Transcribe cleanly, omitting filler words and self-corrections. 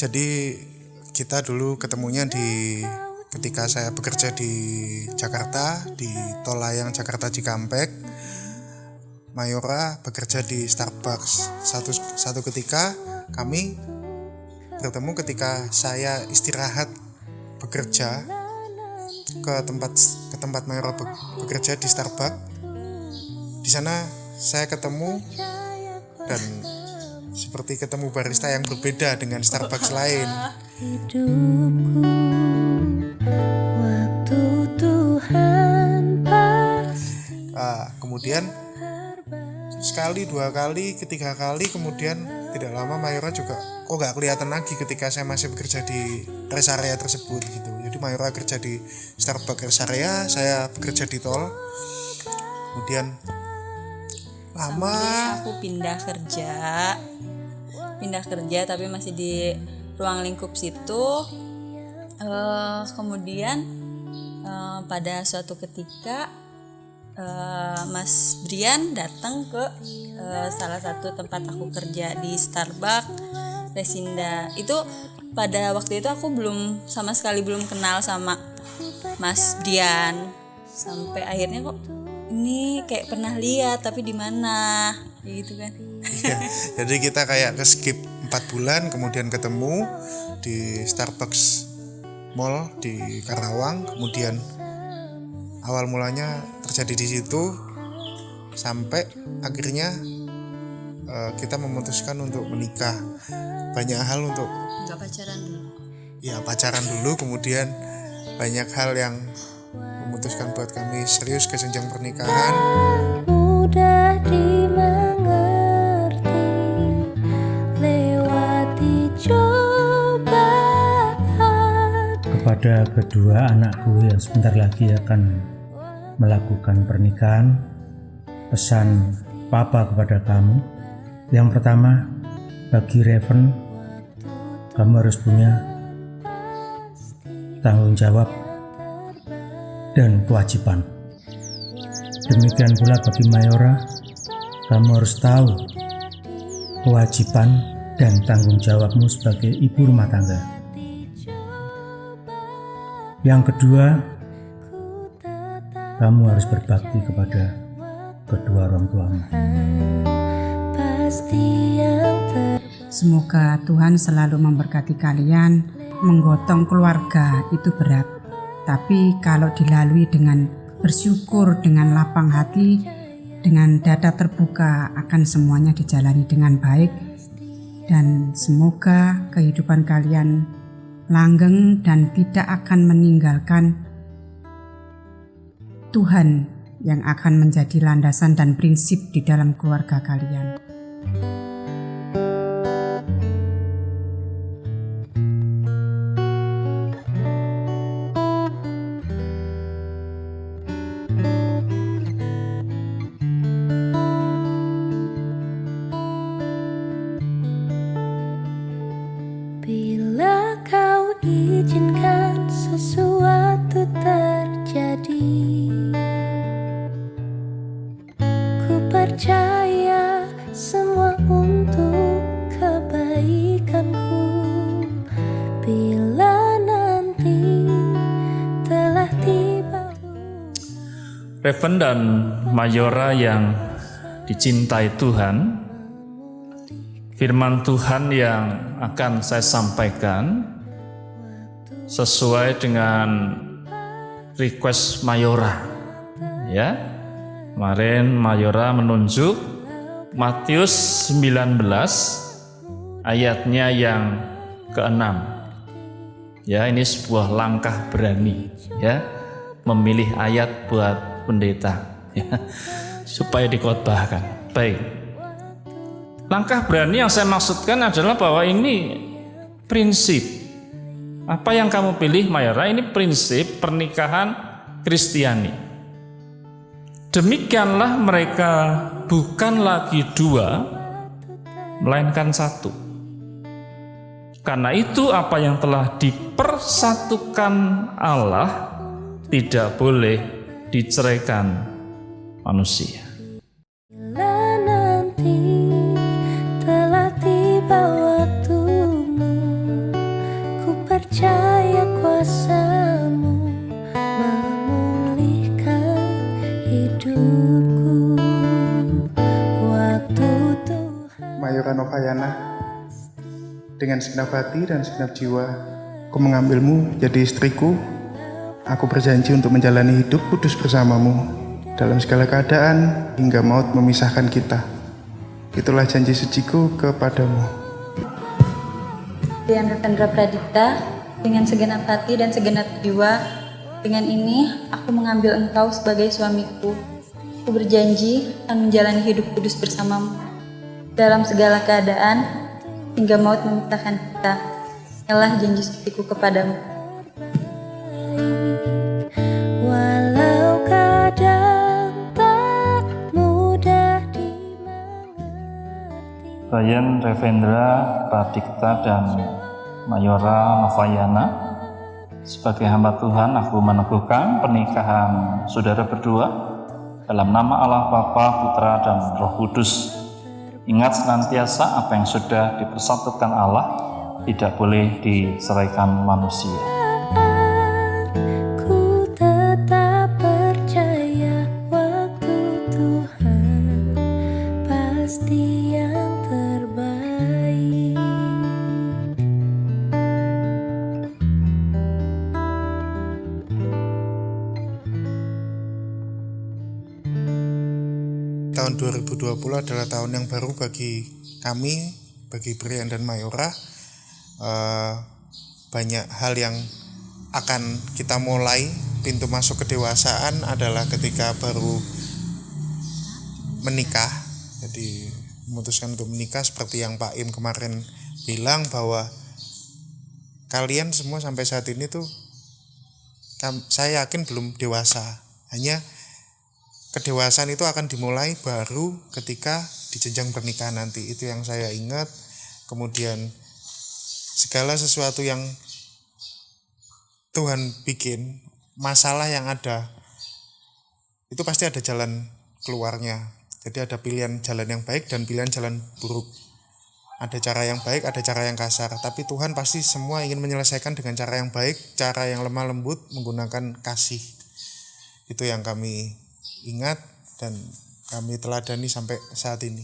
Jadi kita dulu ketemunya ketika saya bekerja di Jakarta, di Tol Layang Jakarta Cikampek. Mayora bekerja di Starbucks. Satu ketika kami bertemu ketika saya istirahat bekerja ke tempat Mayora bekerja di Starbucks. Di sana saya ketemu dan seperti ketemu barista yang berbeda dengan Starbucks lain. Hidupku, waktu Tuhan pasti. Kemudian sekali, dua kali, ketiga kali, kemudian tidak lama Mayora juga kok gak kelihatan lagi ketika saya masih bekerja di rest area tersebut gitu. Jadi Mayora kerja di Starbucks rest area, saya bekerja di tol. Kemudian lama aku pindah kerja tapi masih di ruang lingkup situ. Kemudian pada suatu ketika Mas Brian datang ke salah satu tempat aku kerja di Starbucks Resinda. Itu pada waktu itu aku sama sekali belum kenal sama Mas Brian, sampai akhirnya kok ini kayak pernah lihat tapi di mana gitu kan. ya, jadi kita kayak skip 4 bulan kemudian ketemu di Starbucks Mall di Karawang. Kemudian awal mulanya terjadi di situ sampai akhirnya kita memutuskan untuk menikah. Banyak hal untuk Enggak pacaran dulu. Ya pacaran dulu, kemudian banyak hal yang memutuskan buat kami serius ke jenjang pernikahan. Mudah dimengerti, lewati cobaan. Kepada kedua anakku yang sebentar lagi akan melakukan pernikahan, pesan Papa kepada kamu. Yang pertama, bagi Raven, kamu harus punya tanggung jawab dan kewajiban. Demikian pula bagi Mayora, kamu harus tahu kewajiban dan tanggung jawabmu sebagai ibu rumah tangga. Yang kedua, kamu harus berbakti kepada kedua orang tuamu. Semoga Tuhan selalu memberkati kalian. Menggotong keluarga itu berat, tapi kalau dilalui dengan bersyukur, dengan lapang hati, dengan dada terbuka, akan semuanya dijalani dengan baik. Dan semoga kehidupan kalian langgeng dan tidak akan meninggalkan Tuhan yang akan menjadi landasan dan prinsip di dalam keluarga kalian. Bila kau izinkan sesuatu terjadi, ku percaya semua untuk kebaikanku. Bila nanti telah tiba. Raven dan Mayora yang dicintai Tuhan, firman Tuhan yang akan saya sampaikan sesuai dengan request Mayora. Ya, kemarin Mayora menunjuk Matius 19 ayatnya yang ke-6. Ya, ini sebuah langkah berani, ya, memilih ayat buat pendeta, ya, supaya dikhotbahkan. Baik. Langkah berani yang saya maksudkan adalah bahwa ini prinsip. Apa yang kamu pilih, Mayora, ini prinsip pernikahan Kristiani. Demikianlah mereka bukan lagi dua, melainkan satu. Karena itu apa yang telah dipersatukan Allah tidak boleh diceraikan manusia. Bila nanti telah tiba waktumu, Mayora Novayana, dengan segenap hati dan segenap jiwa, aku mengambilmu jadi istriku. Aku berjanji untuk menjalani hidup kudus bersamamu dalam segala keadaan hingga maut memisahkan kita. Itulah janji suciku kepadamu. Dian Ravendra Pradipta, dengan segenap hati dan segenap jiwa, dengan ini aku mengambil engkau sebagai suamiku. Aku berjanji akan menjalani hidup kudus bersamamu dalam segala keadaan hingga maut memisahkan kita. Inilah janji suciku kepadamu. Walau kadang tak mudah dimengerti. Dian Ravendra Pradipta dan Mayora Novayana, sebagai hamba Tuhan aku meneguhkan pernikahan saudara berdua dalam nama Allah Bapa, Putra, dan Roh Kudus. Ingat senantiasa apa yang sudah dipersatukan Allah tidak boleh diceraikan manusia. Ku tetap percaya waktu Tuhan pasti yang terbaik. Tahun 2020 adalah tahun yang baru bagi kami, bagi Brian dan Mayora. Banyak hal yang akan kita mulai. Pintu masuk kedewasaan adalah ketika baru menikah. Jadi memutuskan untuk menikah, seperti yang Pak Im kemarin bilang, bahwa kalian semua sampai saat ini tuh saya yakin belum dewasa. Hanya kedewasaan itu akan dimulai baru ketika di jenjang pernikahan nanti. Itu yang saya ingat. Kemudian segala sesuatu yang Tuhan bikin, masalah yang ada, itu pasti ada jalan keluarnya. Jadi ada pilihan jalan yang baik dan pilihan jalan buruk. Ada cara yang baik, ada cara yang kasar. Tapi Tuhan pasti semua ingin menyelesaikan dengan cara yang baik, cara yang lemah lembut, menggunakan kasih. Itu yang kami ingat dan kami teladani sampai saat ini.